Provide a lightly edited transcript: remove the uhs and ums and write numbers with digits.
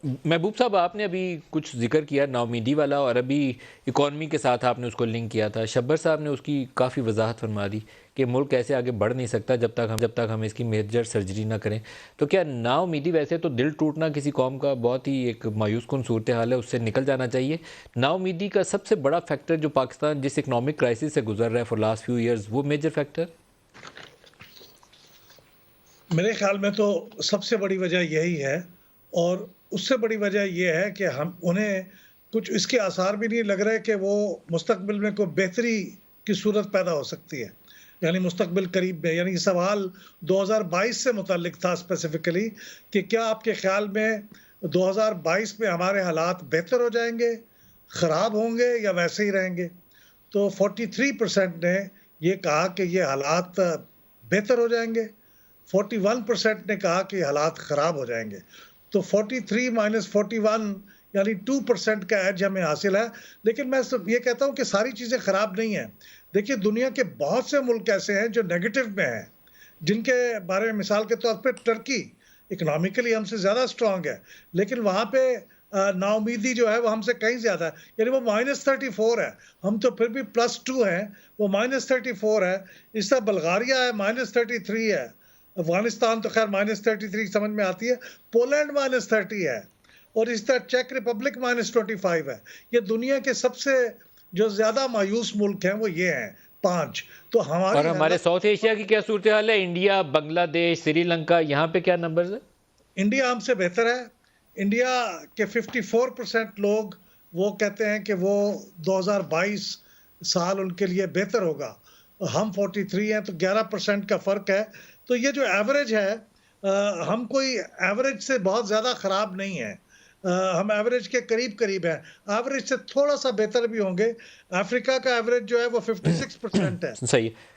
महबूब साहब, आपने अभी कुछ ज़िक्र किया नाउमीदी वाला, और अभी इकॉनमी के साथ आपने उसको लिंक किया था। शब्बर साहब ने उसकी काफ़ी वजाहत फरमा दी कि मुल्क ऐसे आगे बढ़ नहीं सकता जब तक हम इसकी मेजर सर्जरी ना करें। तो क्या नाउमीदी, वैसे तो दिल टूटना किसी कौम का बहुत ही एक मायूस कुन सूरत हाल है, उससे निकल जाना चाहिए। नाउमीदी का सबसे बड़ा फैक्टर जो पाकिस्तान जिस इकनॉमिक क्राइसिस से गुजर रहा है फॉर लास्ट फ्यू ईयर्स, वो मेजर फैक्टर? मेरे ख्याल में तो सबसे बड़ी वजह यही है, और उससे बड़ी वजह ये है कि हम उन्हें कुछ इसके आसार भी नहीं लग रहे कि वो मुस्तकबिल में कोई बेहतरी की सूरत पैदा हो सकती है। यानी मुस्तकबिल करीब में, यानी सवाल 2022 से मुतल्लिक था स्पेसिफिकली, कि क्या आपके ख्याल में 2022 में हमारे हालात बेहतर हो जाएँगे, ख़राब होंगे या वैसे ही रहेंगे? तो 43% ने ये कहा कि ये हालात बेहतर हो जाएँगे। 41% ने कहा कि हालात ख़राब हो जाएँगे। तो 43 माइनस 41 यानी 2% का एज हमें हासिल है। लेकिन मैं सिर्फ़ ये कहता हूँ कि सारी चीज़ें ख़राब नहीं हैं। देखिए, दुनिया के बहुत से मुल्क ऐसे हैं जो नेगेटिव में हैं, जिनके बारे में मिसाल के तौर पे टर्की इकोनॉमिकली हमसे ज़्यादा स्ट्रॉन्ग है, लेकिन वहाँ पे नाउमीदी जो है वो हमसे कहीं ज़्यादा है। यानी वो -34 है, हम तो फिर भी +2 हैं, वो -34 है। इस तरह बल्गारिया है, -33 है। अफ़गानिस्तान तो ख़ैर -33 समझ में आती है, पोलैंड -30 है, और इस तरह चेक रिपब्लिक -25 है। ये दुनिया के सबसे जो ज़्यादा मायूस मुल्क हैं वो ये हैं 5। तो और हमारी हमारे हालत, साउथ एशिया की क्या सूरत हाल है? इंडिया, बांग्लादेश, श्रीलंका, यहाँ पे क्या नंबर्स है? इंडिया हमसे बेहतर है। इंडिया के 54% लोग वो कहते हैं कि वो 2022 साल उनके लिए बेहतर होगा। हम 43 हैं, तो 11% का फ़र्क है। तो ये जो एवरेज है, हम कोई एवरेज से बहुत ज़्यादा ख़राब नहीं हैं। हम एवरेज के करीब-करीब हैं। एवरेज से थोड़ा-सा बेहतर भी होंगे। अफ्रीका का एवरेज जो है वो 56% है। सही है।